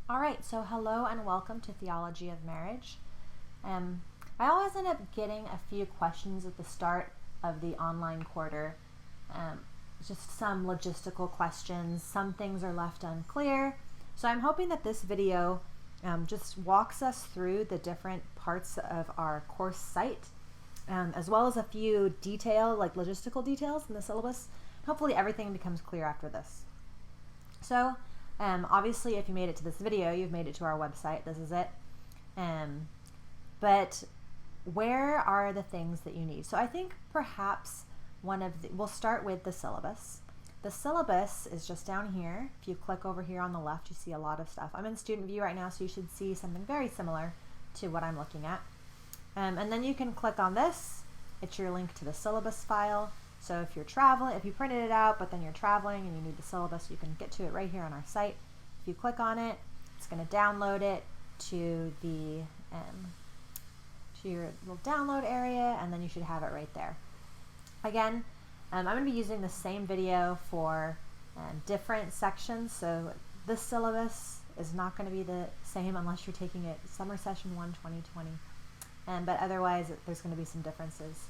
All right, so hello and welcome to Theology of Marriage. I always end up getting a few questions at the start of the online quarter, just some logistical questions. Some things are left unclear. So I'm hoping that this video just walks us through the different parts of our course site, as well as a few logistical details in the syllabus. Hopefully everything becomes clear after this. So obviously, if you made it to this video, you've made it to our website. This is it. But where are the things that you need? So I think perhaps we'll start with the syllabus. The syllabus is just down here. If you click over here on the left, you see a lot of stuff. I'm in student view right now, so you should see something very similar to what I'm looking at. And then you can click on this. It's your link to the syllabus file. So if you're traveling, if you printed it out, but then you're traveling and you need the syllabus, you can get to it right here on our site. If you click on it, it's going to download it to the to your little download area, and then you should have it right there. Again, I'm going to be using the same video for different sections, so this syllabus is not going to be the same unless you're taking it Summer Session 1 2020, but otherwise there's going to be some differences.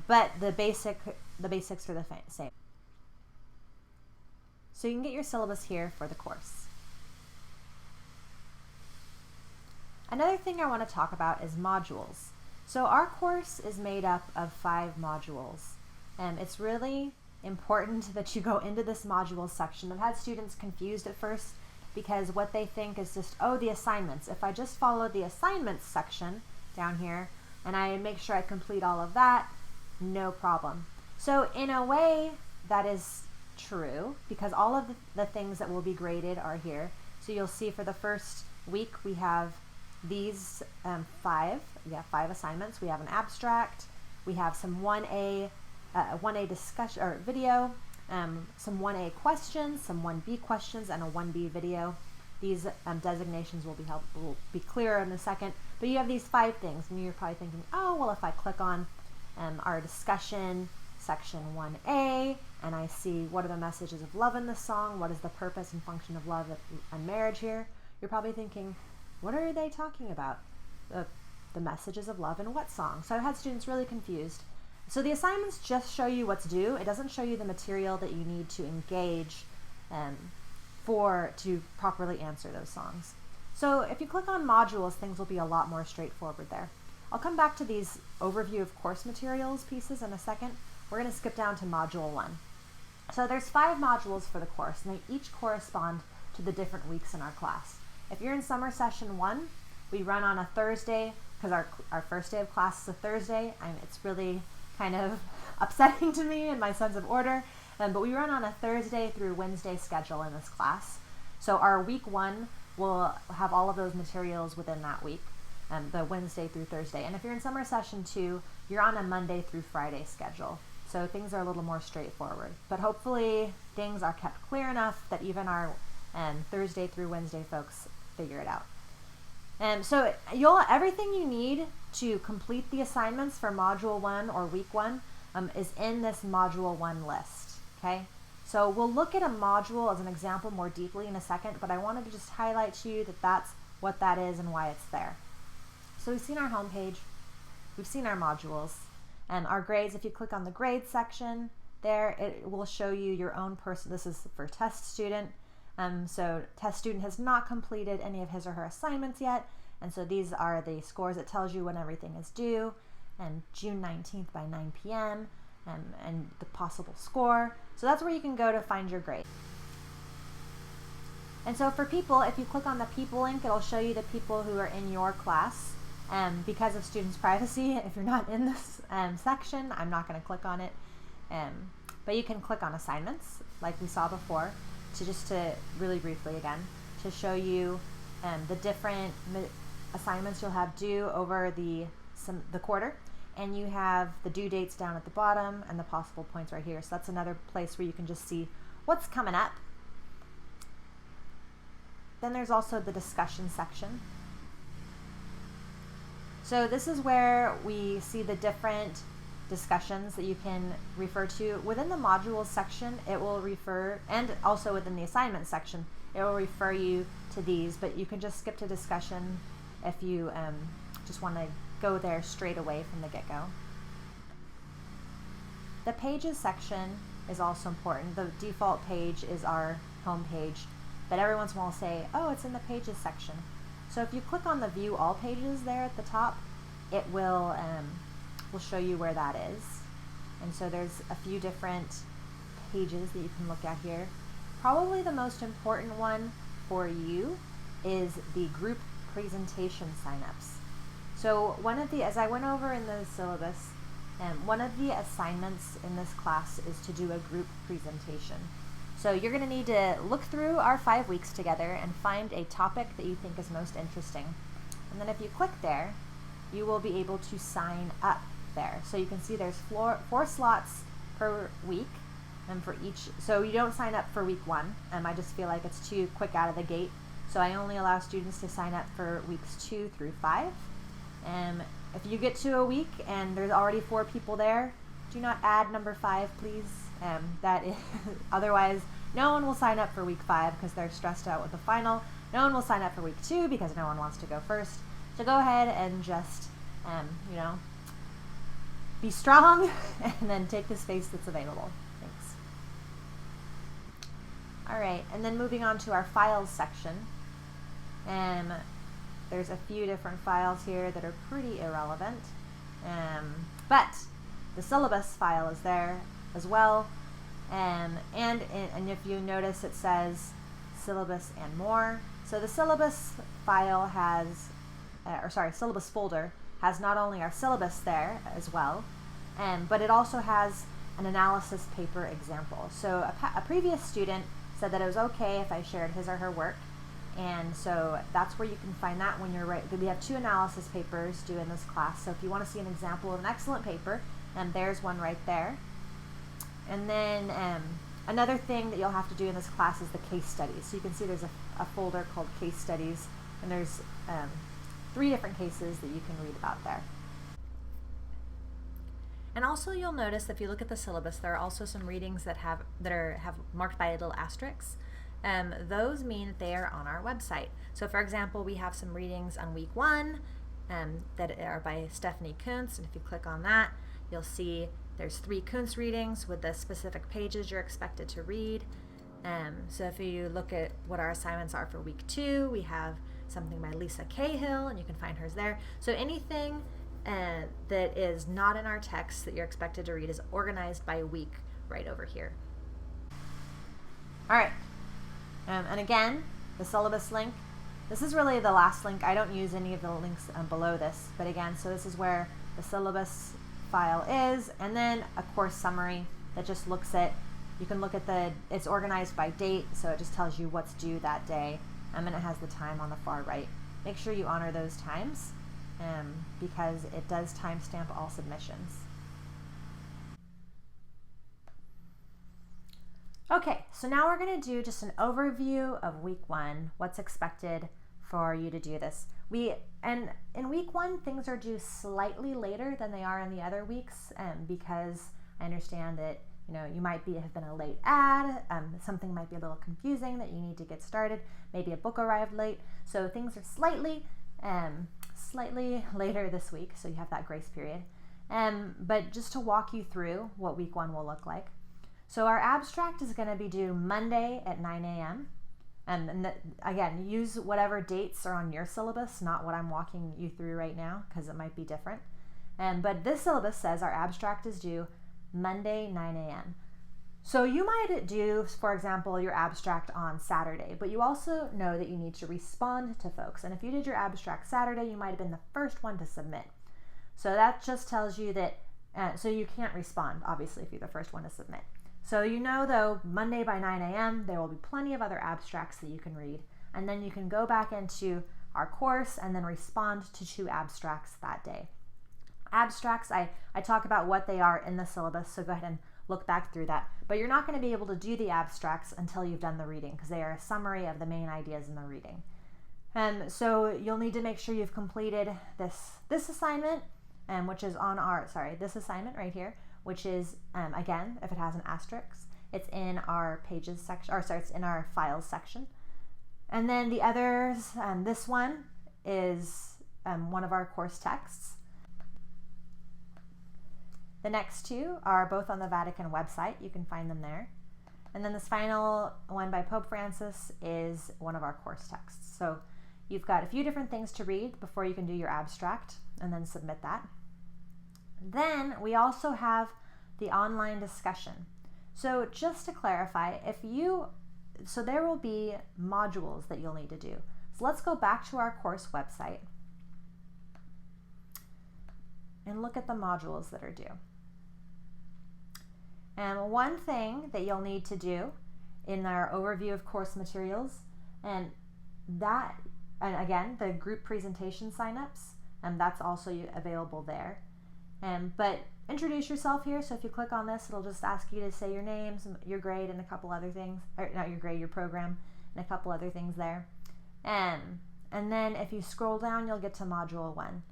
But the basics are the same. So you can get your syllabus here for the course. Another thing I want to talk about is modules. So our course is made up of 5 modules. It's really important that you go into this modules section. I've had students confused at first because what they think is just, oh, the assignments. If I just follow the assignments section down here and I make sure I complete all of that, no problem. So in a way, that is true because all of the things that will be graded are here. So you'll see for the first week we have these 5 assignments. We have an abstract, we have some 1A discussion or video, some 1A questions, some 1B questions, and a 1B video. These designations will be clearer in a second, but you have these 5 things, and you're probably thinking, oh, well, if I click on our discussion section 1A and I see what are the messages of love in this song, what is the purpose and function of love and marriage here, you're probably thinking, what are they talking about? The messages of love in what song? So I've had students really confused. So the assignments just show you what's due. It doesn't show you the material that you need to engage to properly answer those songs. So if you click on modules, things will be a lot more straightforward there. I'll come back to these overview of course materials pieces in a second. We're going to skip down to module 1. So there's 5 modules for the course, and they each correspond to the different weeks in our class. If you're in Summer Session 1, we run on a Thursday because our first day of class is a Thursday, and it's really kind of upsetting to me and my sense of order, but we run on a Thursday through Wednesday schedule in this class. So our week 1 will have all of those materials within that week. The Wednesday through Thursday. And if you're in Summer Session 2, you're on a Monday through Friday schedule. So things are a little more straightforward. But hopefully things are kept clear enough that even our Thursday through Wednesday folks figure it out. So everything you need to complete the assignments for Module 1 or Week 1 is in this Module 1 list. Okay? So we'll look at a module as an example more deeply in a second, but I wanted to just highlight to you that that's what that is and why it's there. So we've seen our homepage, we've seen our modules, and our grades. If you click on the grades section there, it will show you your own person. This is for test student. So test student has not completed any of his or her assignments yet, and so these are the scores. It tells you when everything is due, and June 19th by 9 p.m., and the possible score. So that's where you can go to find your grade. And so for people, if you click on the people link, it'll show you the people who are in your class. Because of students' privacy, if you're not in this section, I'm not going to click on it. But you can click on assignments, like we saw before, to really briefly again, to show you the different assignments you'll have due over the quarter. And you have the due dates down at the bottom and the possible points right here. So that's another place where you can just see what's coming up. Then there's also the discussion section. So this is where we see the different discussions that you can refer to. Within the modules section, it will refer, and also within the assignment section, it will refer you to these, but you can just skip to discussion if you just want to go there straight away from the get-go. The pages section is also important. The default page is our home page, but every once in a while we'll say, oh, it's in the pages section. So if you click on the view all pages there at the top, it will show you where that is. And so there's a few different pages that you can look at here. Probably the most important one for you is the group presentation signups. So as I went over in the syllabus, one of the assignments in this class is to do a group presentation. So you're going to need to look through our 5 weeks together and find a topic that you think is most interesting. And then if you click there, you will be able to sign up there. So you can see there's 4 slots per week, and for each, so you don't sign up for week 1. I just feel like it's too quick out of the gate. So I only allow students to sign up for weeks 2 through 5. If you get to a week and there's already 4 people there, do not add number 5, please. Otherwise, no one will sign up for week 5 because they're stressed out with the final. No one will sign up for week 2 because no one wants to go first. So go ahead and just, be strong and then take the space that's available. Thanks. All right, and then moving on to our files section. There's a few different files here that are pretty irrelevant, but the syllabus file is there as well. And if you notice, it says syllabus and more. So the syllabus file has, syllabus folder has not only our syllabus there as well, but it also has an analysis paper example. So a previous student said that it was okay if I shared his or her work, and so that's where you can find that when you're we have 2 analysis papers due in this class. So if you want to see an example of an excellent paper, there's one right there. And then another thing that you'll have to do in this class is the case studies. So you can see there's a folder called case studies, and there's 3 different cases that you can read about there. And also you'll notice if you look at the syllabus, there are also some readings that have marked by little asterisks. Those mean that they are on our website. So for example, we have some readings on week 1 that are by Stephanie Kuntz, and if you click on that, you'll see there's 3 Kuntz readings with the specific pages you're expected to read. So if you look at what our assignments are for week 2, we have something by Lisa Cahill, and you can find hers there. So anything that is not in our text that you're expected to read is organized by week right over here. All right, and again, the syllabus link. This is really the last link. I don't use any of the links below this, but again, so this is where the syllabus file is, and then a course summary that just looks at, you can look at it's organized by date, so it just tells you what's due that day, and then it has the time on the far right. Make sure you honor those times because it does timestamp all submissions. Okay, so now we're going to do just an overview of week 1, what's expected for you to do this. And in week 1, things are due slightly later than they are in the other weeks, because I understand that you might have been a late ad, something might be a little confusing that you need to get started, maybe a book arrived late, so things are slightly later this week, so you have that grace period. But just to walk you through what week 1 will look like. So our abstract is going to be due Monday at 9 a.m. And again, use whatever dates are on your syllabus, not what I'm walking you through right now, because it might be different. But this syllabus says our abstract is due Monday, 9 a.m. So you might do, for example, your abstract on Saturday, but you also know that you need to respond to folks. And if you did your abstract Saturday, you might have been the first one to submit. So that just tells you that, so you can't respond, obviously, if you're the first one to submit. So though, Monday by 9 a.m., there will be plenty of other abstracts that you can read. And then you can go back into our course and then respond to 2 abstracts that day. Abstracts, I talk about what they are in the syllabus, so go ahead and look back through that. But you're not going to be able to do the abstracts until you've done the reading, because they are a summary of the main ideas in the reading. So you'll need to make sure you've completed this assignment, which is on this assignment right here, which is, again, if it has an asterisk, it's in our pages section, it's in our files section. And then the others, this one is one of our course texts. The next two are both on the Vatican website. You can find them there. And then this final one by Pope Francis is one of our course texts. So you've got a few different things to read before you can do your abstract and then submit that. Then we also have the online discussion. So just to clarify, so there will be modules that you'll need to do. So let's go back to our course website and look at the modules that are due. And one thing that you'll need to do in our overview of course materials, and again, the group presentation signups, and that's also available there. But introduce yourself here. So if you click on this, it'll just ask you to say your names, your grade, and a couple other things, or not your grade, your program, and a couple other things there. And then if you scroll down, you'll get to Module 1.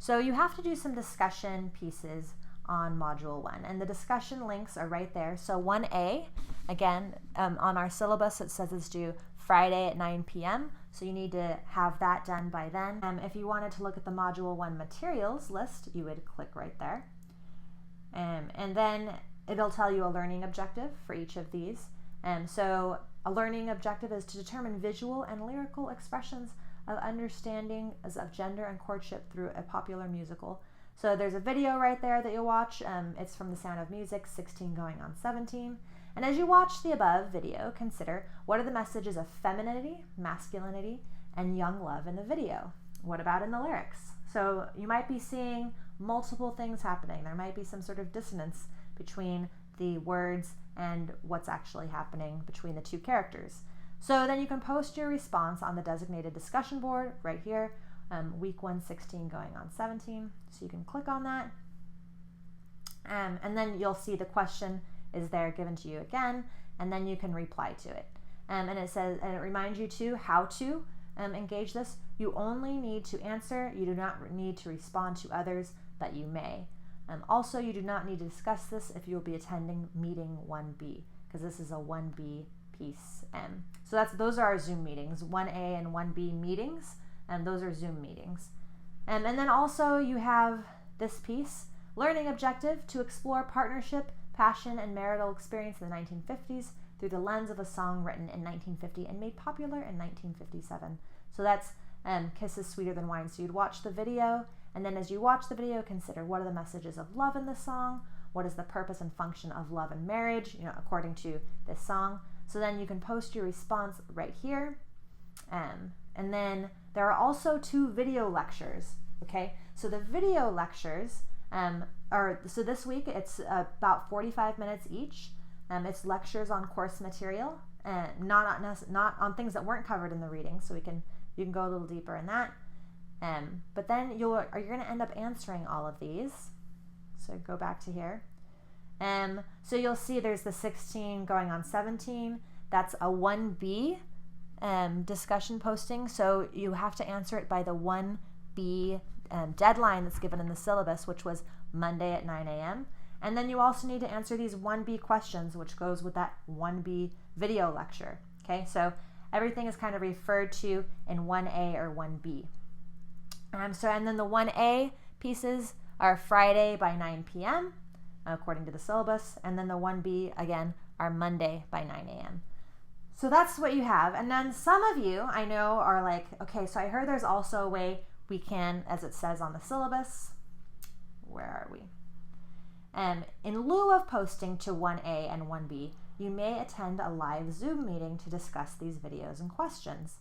So you have to do some discussion pieces on Module 1, and the discussion links are right there. So 1A, again, on our syllabus, it says it's due Friday at 9 p.m., so you need to have that done by then. If you wanted to look at the Module 1 materials list, you would click right there. And then it'll tell you a learning objective for each of these. So a learning objective is to determine visual and lyrical expressions of understanding of gender and courtship through a popular musical. So there's a video right there that you'll watch. It's from The Sound of Music, 16 going on 17. And as you watch the above video, consider what are the messages of femininity, masculinity, and young love in the video? What about in the lyrics? So you might be seeing multiple things happening. There might be some sort of dissonance between the words and what's actually happening between the two characters. So then you can post your response on the designated discussion board right here, week 116 going on 17. So you can click on that. And then you'll see the question is there given to you again, and then you can reply to it. And it says, and it reminds you too how to engage this. You only need to answer. You do not need to respond to others, but you may. Also, you do not need to discuss this if you'll be attending meeting 1B, because this is a 1B piece. So those are our Zoom meetings, 1A and 1B meetings, and those are Zoom meetings. And then also you have this piece, learning objective, to explore partnership, passion, and marital experience in the 1950s through the lens of a song written in 1950 and made popular in 1957. So that's Kisses Sweeter Than Wine. So you'd watch the video, and then as you watch the video, consider what are the messages of love in this song, what is the purpose and function of love and marriage, according to this song. So then you can post your response right here. And then there are also 2 video lectures, okay? So the video lectures so this week it's about 45 minutes each. It's lectures on course material, not on things that weren't covered in the reading, so you can go a little deeper in that. But then you're going to end up answering all of these. So go back to here. So you'll see there's the 16 going on 17. That's a 1B discussion posting. So you have to answer it by the 1B deadline that's given in the syllabus, which was Monday at 9 a.m. And then you also need to answer these 1B questions, which goes with that 1B video lecture. Okay, so everything is kind of referred to in 1A or 1B. And then the 1A pieces are Friday by 9 p.m. according to the syllabus, and then the 1B again are Monday by 9 a.m. So that's what you have. And then some of you I know are like, okay, so I heard there's also a way we can, as it says on the syllabus, where are we? In lieu of posting to 1A and 1B, you may attend a live Zoom meeting to discuss these videos and questions.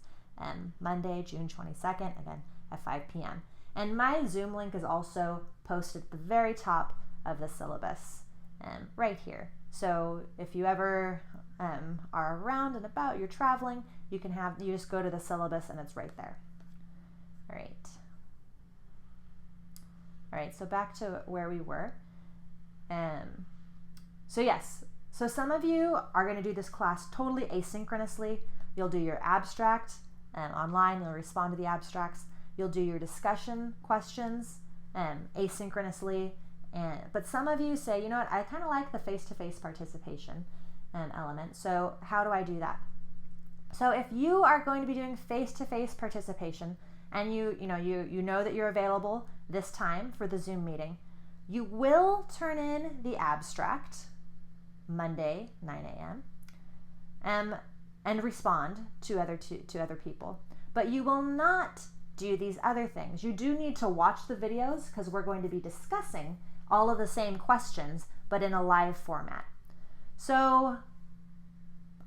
Monday, June 22nd, again at 5 p.m. And my Zoom link is also posted at the very top of the syllabus, right here. So if you ever are around and about, you're traveling, you just go to the syllabus and it's right there. All right, so back to where we were. So yes, so some of you are going to do this class totally asynchronously. You'll do your abstract online, you'll respond to the abstracts. You'll do your discussion questions asynchronously. But some of you say, you know what, I kind of like the face-to-face participation element. So how do I do that? So if you are going to be doing face-to-face participation and you know that you're available this time for the Zoom meeting, you will turn in the abstract Monday, 9 a.m. And respond to other people. But you will not do these other things. You do need to watch the videos because we're going to be discussing all of the same questions, but in a live format. So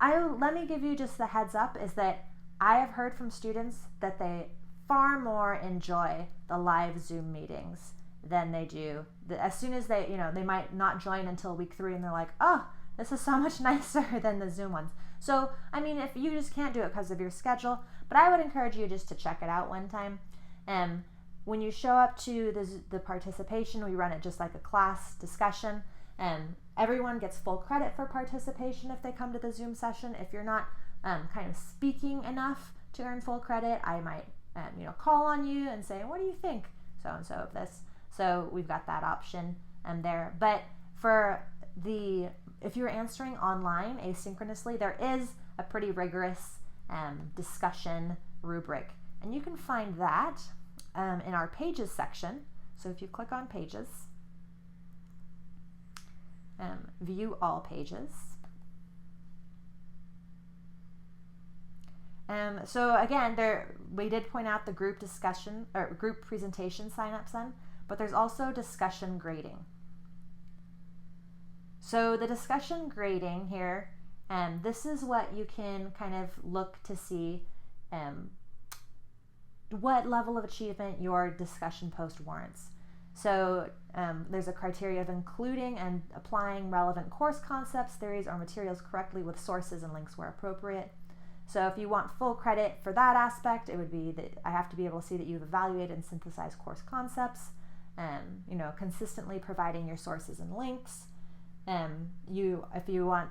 let me give you just the heads up is that I have heard from students that they far more enjoy the live Zoom meetings than they do. As soon as they might not join until week 3 and they're like, oh, this is so much nicer than the Zoom ones. So, I mean, if you just can't do it because of your schedule, but I would encourage you just to check it out one time. When you show up to the participation, we run it just like a class discussion. Everyone gets full credit for participation if they come to the Zoom session. If you're not kind of speaking enough to earn full credit, I might call on you and say, what do you think so-and-so of this? So we've got that option there. But if you're answering online asynchronously, there is a pretty rigorous discussion rubric. And you can find that in our Pages section. So if you click on Pages, view all pages. So again, we did point out the group discussion or group presentation signups then, but there's also discussion grading. So the discussion grading here, this is what you can kind of look to see what level of achievement your discussion post warrants. So there's a criteria of including and applying relevant course concepts, theories, or materials correctly with sources and links where appropriate. So if you want full credit for that aspect, it would be that I have to be able to see that you've evaluated and synthesized course concepts, consistently providing your sources and links. If you want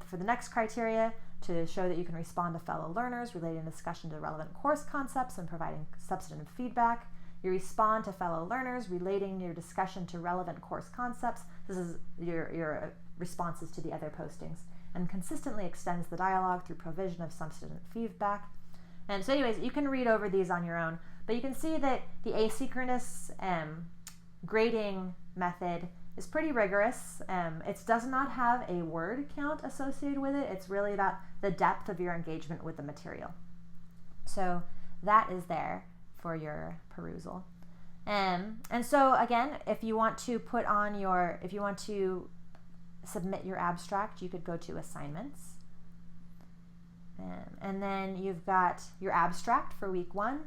for the next criteria to show that you can respond to fellow learners relating discussion to relevant course concepts and providing substantive feedback. You respond to fellow learners relating your discussion to relevant course concepts. This is your responses to the other postings, and consistently extends the dialogue through provision of substantive feedback. And so anyways, you can read over these on your own, but you can see that the asynchronous grading method is pretty rigorous. It does not have a word count associated with it. It's really about the depth of your engagement with the material. So that is there for your perusal. And so again, if you want to submit your abstract, you could go to assignments. And then you've got your abstract for week 1.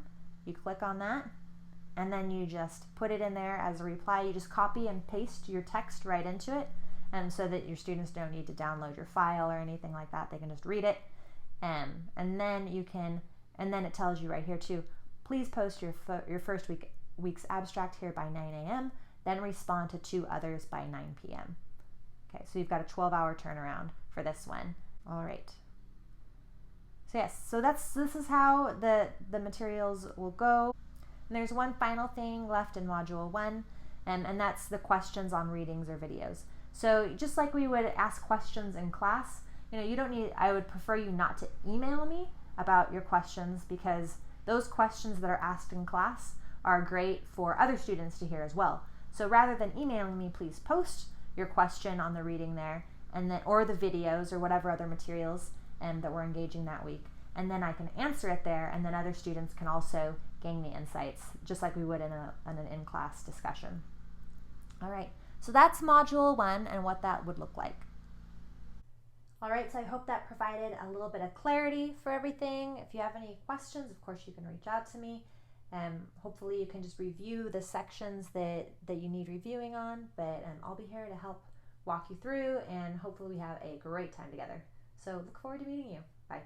You click on that, and then you just put it in there as a reply. You just copy and paste your text right into it, and so that your students don't need to download your file or anything like that. They can just read it, and then it tells you right here too, please post your first week's abstract here by 9 a.m., then respond to 2 others by 9 p.m. Okay, so you've got a 12-hour turnaround for this one. All right. So yes, so this is how the materials will go. And there's one final thing left in Module 1, and that's the questions on readings or videos. So just like we would ask questions in class, I would prefer you not to email me about your questions, because those questions that are asked in class are great for other students to hear as well. So rather than emailing me, please post your question on the reading there, or the videos or whatever other materials that we're engaging that week. And then I can answer it there, and then other students can also gain the insights, just like we would in an in-class discussion. All right, so that's Module 1 and what that would look like. All right, so I hope that provided a little bit of clarity for everything. If you have any questions, of course, you can reach out to me. Hopefully you can just review the sections that you need reviewing on, but I'll be here to help walk you through, and hopefully we have a great time together. So look forward to meeting you. Bye.